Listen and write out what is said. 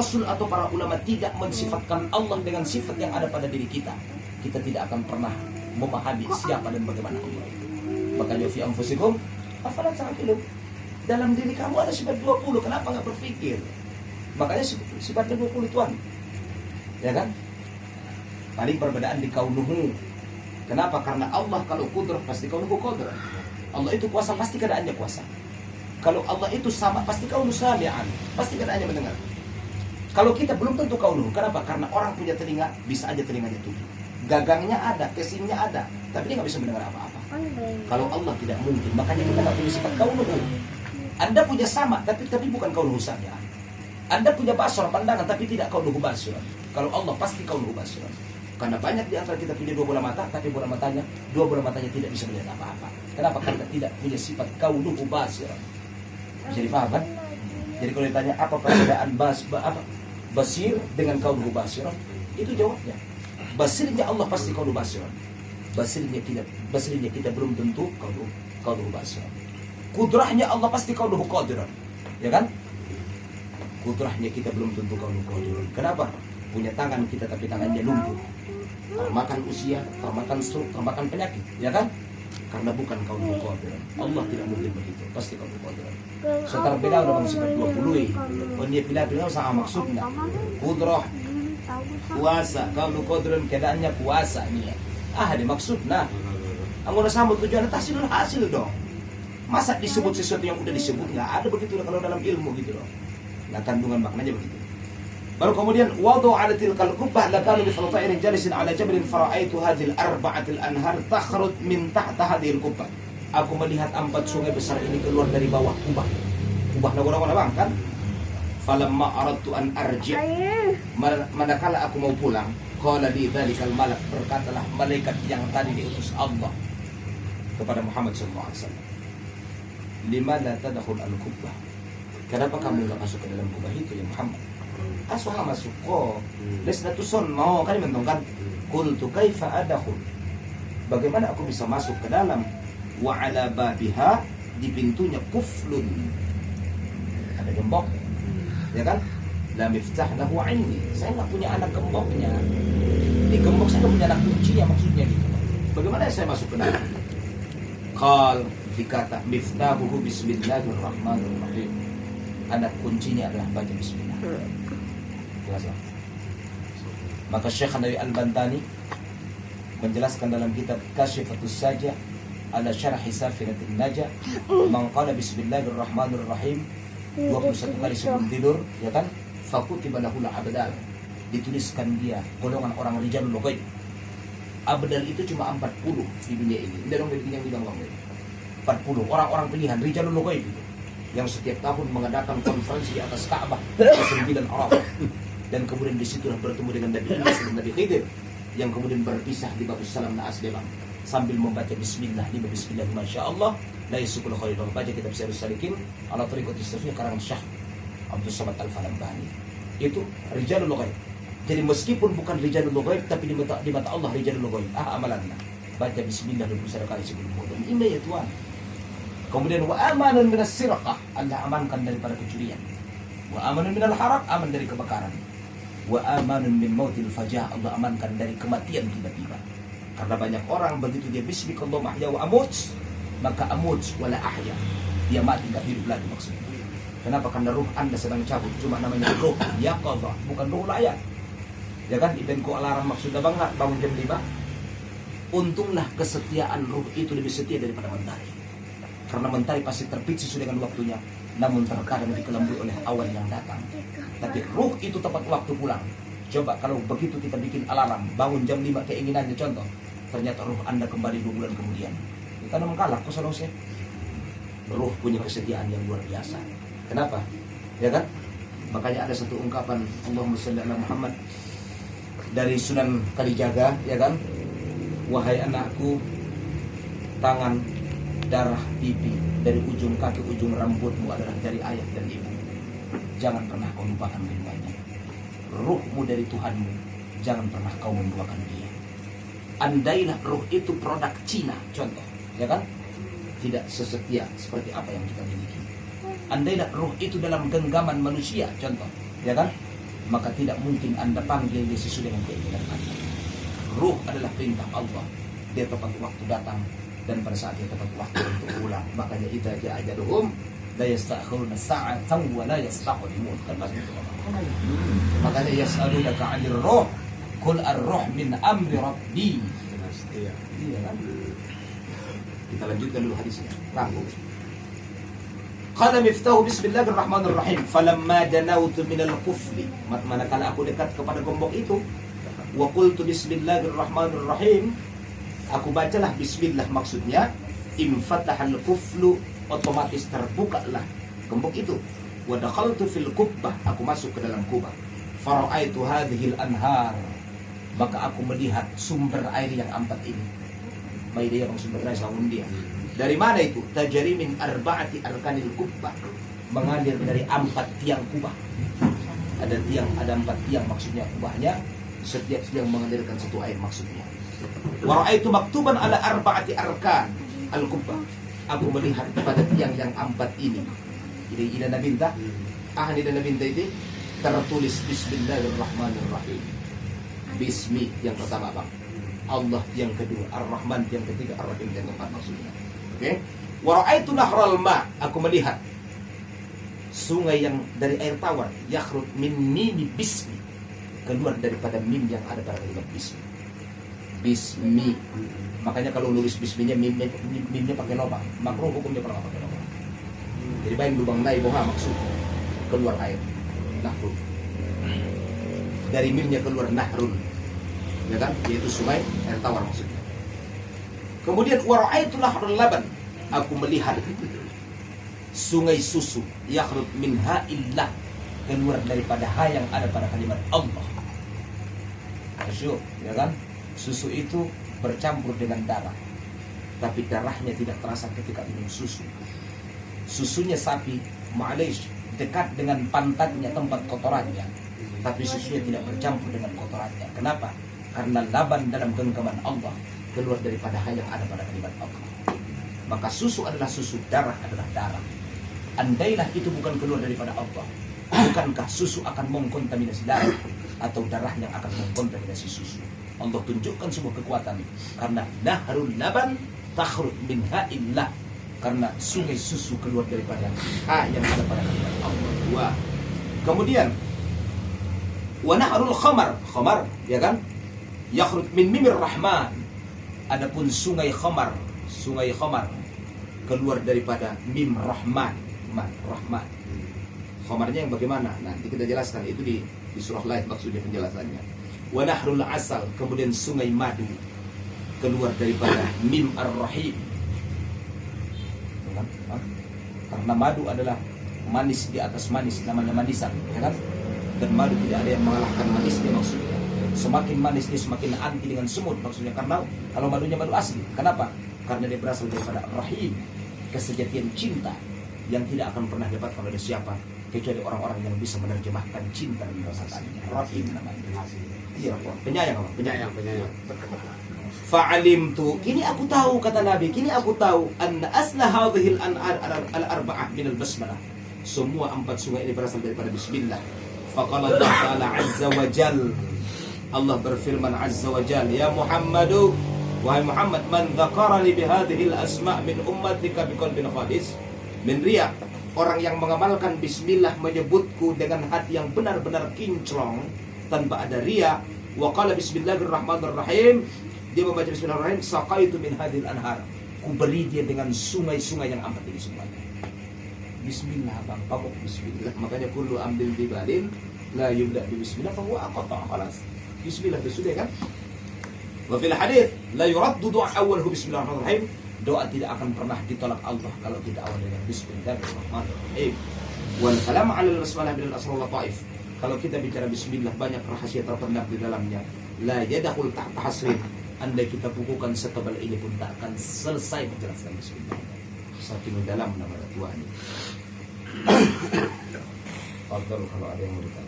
Rasul atau para ulama tidak mensifatkan Allah dengan sifat yang ada pada diri kita, kita tidak akan pernah memahami siapa dan bagaimana Allah. Makanya fi anfusikum afala ta'qilun. Dalam diri kamu ada sifat 20, kenapa nggak berpikir? Makanya sifatnya 20 Tuhan. Ya kan? Paling perbedaan di kaunuhu. Kenapa? Karena Allah kalau kudrah pasti kaunuhu kudrah. Allah itu kuasa pasti keadaannya kuasa. Kalau Allah itu sama pasti kaunuhu sami'an, pasti keadaannya mendengar. Kalau kita belum tentu kaunuhu. Kenapa? Karena orang punya telinga, bisa aja telinganya tutup. Gagangnya ada, casingnya ada, tapi dia nggak bisa mendengar apa-apa. Kalau Allah tidak mungkin, makanya kita nggak punya sifat kaunuhu. Anda punya sama, tapi bukan kaunuhu sami'an. Anda punya basar, pandangan, tapi tidak kaunuhu basar. Kalau Allah pasti kaunuhu basar. Karena banyak di antara kita punya dua bola mata, tapi dua bola matanya tidak bisa melihat apa-apa. Kenapa? Karena tidak punya sifat kaunuhu basar. Bisa dipaham kan? Jadi kalau ditanya apa perbedaan basir dengan kaunuhu basir, itu jawabnya. Basirnya Allah pasti kaunuhu basir. Basirnya kita belum tentu kaunuhu basir. Kudrahnya Allah pasti kaunuhu qadiran. Ya kan? Kudrahnya kita belum tentu kaunuhu qadiran. Kenapa? Punya tangan kita tapi tangannya lumpuh. Termakan usia, termakan stroke, termakan penyakit, ya kan? Karena bukan kaunuhu qadiran. Allah tidak mungkin begitu, pasti kaunuhu qadiran. Setelah beda udah sifat 20. Dia pilih-pilih sama maksudnya. Kudrah, kuasa, kaunuhu qadiran keadaannya kuasa ini ya. Ada maksudnya. Anggota sambut tujuan tahsilul hasil dong. Masa disebut sesuatu yang udah disebut, nggak ada begitu kalau dalam ilmu gitu loh. Nah, kandungan maknanya begitu. Baru kemudian wadu 'ala tilkal qubbah lakanu bi faltairin jalisin 'ala jabalin fara'aitu hadhil arba'atil anhar takhruj min tahta hadhil qubbah. Aku melihat 4 sungai besar ini keluar dari bawah kubah. Kubah nagora bang kan? Falamma aradtu an arji', manakala aku mau pulang, qala li dzalikal malak, berkatalah malaikat yang tadi diutus Allah kepada Muhammad sallallahu alaihi wasallam, lima la tadkhul al-qubbah. Kenapa kamu enggak masuk ke dalam kubah itu ya Muhammad? Asuha masuk kok. Lesna tuson mau kan mentong kan. Qultu kaifa adkhul? Bagaimana aku bisa masuk ke dalam? Wa ala babiha, di pintunya kuflun. Ada gembok. Ya kan? La miftah lahu aini. Saya enggak punya anak gemboknya. Di gembok saya punya anak kunci ya maksudnya gitu. Bagaimana saya masuk ke dalam? Qal, dikata miftahuhu bismillahirrahmanirrahim. Anak kuncinya adalah baca bismillah. Jelas ya? Maka Syekh Nawawi Al-Bantani menjelaskan dalam kitab Kasyifatus Sajah ala syarhi Safinatin Najah, man qala bismillahirrahmanirrahim 21 kali sebelum tidur, ya kan? Fakutiba lahul abdal, dituliskan dia golongan orang rijalul ghaib. Abdal itu cuma 40 di dunia ini. Tidak dong yang bilang 40 orang-orang pilihan rijalul ghaib itu, yang setiap tahun mengadakan konferensi di atas Ka'bah di 9 Arafah. Dan kemudian disitulah bertemu dengan Nabi Isa dan Nabi Khidir, yang kemudian berpisah di Babus Salam Na'as Demam sambil membaca bismillah. 5 bismillah masya Allah la yasukul khairul. Baca kitab Syahrus Salikin ala tariqat istafiyah karangan Syekh Abdul Samad Al-Falambani. Itu rijalul ghaib. Jadi meskipun bukan rijalul ghaib, tapi di mata Allah rijalul ghaib. Amalanna baca bismillah 21 kali sebelum wudu. Ini ya Tuhan. Kemudian wa amanun minas sirqah, Allah amankan daripada kecurian. Wa amanun minal haraq, aman dari kebakaran. Wa amanun min mautil fajah, Allah amankan dari kematian tiba-tiba. Karena banyak orang begitu dia bismillah mahya wa amuts, maka amuts wala ahya, dia mati enggak hidup lagi maksudnya. Kenapa? Karena ruh Anda sedang cabut, cuma namanya ruh yaqadha, bukan ruh layak. Ya kan, ibenku alarm maksudnya bangun jam 5. Untunglah kesetiaan ruh itu lebih setia daripada mentari. Karena mentari pasti terpicu dengan waktunya, namun terkadang dikelembui oleh awan yang datang. Tapi ruh itu tepat waktu pulang. Coba kalau begitu kita bikin alarm, bangun jam 5 keinginannya contoh, ternyata ruh Anda kembali 2 bulan kemudian. Kita kalah, kok selesai. Ruh punya kesetiaan yang luar biasa. Kenapa? Ya kan? Makanya ada satu ungkapan Allahumma shalli ala Muhammad dari Sunan Kalijaga, ya kan? Wahai anakku, tangan, darah, pipi, dari ujung kaki ujung rambutmu adalah dari ayah dan ibu. Jangan pernah kau lupakan keduanya. Ruhmu dari Tuhanmu, jangan pernah kau menduakan dia. Andailah ruh itu produk Cina, contoh, ya kan? Tidak sesetia seperti apa yang kita miliki. Andailah ruh itu dalam genggaman manusia, contoh, ya kan? maka tidak mungkin Anda panggil dia sesuai dengan keinginan Anda. Ruh adalah perintah Allah. Dia tepat waktu datang, dan pada saat dia tepat waktu untuk pulang. Makanya idza jaa ajaluhum la yastakhiruna sa'atan wa la yastaqdimun. Kan itu. Makanya yas'alunaka 'anil ruh, qul ar-ruh min amri rabbi. Iya kan? Kita lanjutkan dulu hadisnya. Rangkum. Qala Miftahu bismillahirrahmanirrahim. Falamma danautu minal kufli. Manakala aku dekat kepada gembok itu, wa qultu bismillahirrahmanirrahim, aku bacalah bismillah, maksudnya infatahal kuflu, otomatis terbukalah gembok itu. Wa dakhaltu fil kubbah, aku masuk ke dalam kubah. Fara'aitu hadhil anhar, maka aku melihat sumber air yang 4 ini. Mai dia bang sumber air sawun dia. Dari mana itu? Tajari min arba'ati arkanil kubbah, mengalir dari 4 tiang kubah. Ada 4 tiang maksudnya kubahnya. Setiap tiang mengalirkan satu air maksudnya. Wa ra'aitu maktuban ala arba'ati arkan al-kubbah, aku melihat pada tiang yang 4 ini. Ini ida nabinta. Ida nabinta itu tertulis bismillahirrahmanirrahim. Bismi yang pertama bang, Allah yang kedua, Ar-Rahman yang ketiga, Ar-Rahim yang keempat maksudnya. Oke. Wa ra'aitu nahral ma, aku melihat sungai yang dari air tawar, yakhrut min mimi bismi, keluar daripada mim yang ada pada kalimat bismi. Bismi. Makanya kalau nulis bisminya mimnya pakai lubang, makruh hukumnya pernah pakai lubang. Jadi baik lubang nai boha maksudnya keluar air. Nahrul. Dari mimnya keluar nahrul. Ya kan? Yaitu sungai air tawar maksudnya. Kemudian wa ra'aitu lahrul laban, aku melihat sungai susu, yakhrut minha illah, keluar daripada ha yang ada pada kalimat Allah. Asyuk, ya kan? Susu itu bercampur dengan darah, tapi darahnya tidak terasa ketika minum susu. Susunya sapi, ma'alish, dekat dengan pantatnya tempat kotorannya, tapi susunya tidak bercampur dengan kotorannya. Kenapa? Karena laban dalam genggaman Allah keluar daripada hal yang ada pada kalimat Allah. Maka susu adalah susu, darah adalah darah. Andailah itu bukan keluar daripada Allah, bukankah susu akan mengkontaminasi darah, atau darah yang akan mengkontaminasi susu? Allah tunjukkan sebuah kekuatan, karena nahrul laban takhrut min ha'illah, karena sungai susu keluar daripada ha yang ada pada kalimat Allah. Dua. Kemudian wa nahrul khamar, khamar, ya kan? Yakhrut min mimir rahman. Adapun sungai khamar keluar daripada mim rahman, rahman. Khamarnya yang bagaimana? Nanti kita jelaskan, itu di surah lain maksudnya penjelasannya. Wa nahrul asal, kemudian sungai madu keluar daripada mim ar-rahim. Karena madu adalah manis di atas manis, namanya manisan, ya kan? Dan madu tidak ada yang mengalahkan manisnya maksudnya. Semakin manis dia semakin anti dengan semut maksudnya. Karena kalau madunya madu asli, kenapa? Karena dia berasal daripada rahim, kesejatian cinta yang tidak akan pernah didapatkan oleh siapa kecuali orang-orang yang bisa menerjemahkan cinta dan merasakannya. Rahim namanya. Iya, penyayang apa? Penyayang. Fa'alimtu, kini aku tahu, kata Nabi, kini aku tahu anna asla hadhil al-arba'ah min al-basmalah. Semua 4 sungai ini berasal daripada bismillah. Faqala Allah Ta'ala azza wa jal, Allah berfirman azza wa jal, ya Muhammadu, wahai Muhammad, man dzakarani bihadhil asma' min ummatika biqalbin khalis min riya, orang yang mengamalkan bismillah, menyebutku dengan hati yang benar-benar kinclong tanpa ada riya, wa qala bismillahirrahmanirrahim, dia membaca bismillahirrahmanirrahim, saqaitu min hadhil anhar, ku beri dia dengan sungai-sungai yang 4 ini semuanya. Bismillah bang, pokok bismillah. Makanya kullu ambil dibalin la yubda bi bismillah fa huwa aqta, khalas. Bismillah sudah kan? Wa fil hadits la yuraddu du'a awwaluhu bismillahirrahmanirrahim, doa tidak akan pernah ditolak Allah kalau tidak awal dengan bismillahirrahmanirrahim. Wal kalam 'ala al-basmalah bil asrar taif, kalau kita bicara bismillah banyak rahasia terpendam di dalamnya. La yadkhul tahta hasrin, andai kita bukukan setebal ini pun tak akan selesai menjelaskan bismillah. Saking dalam nama Tuhan. Kalau ada yang mau ditanya.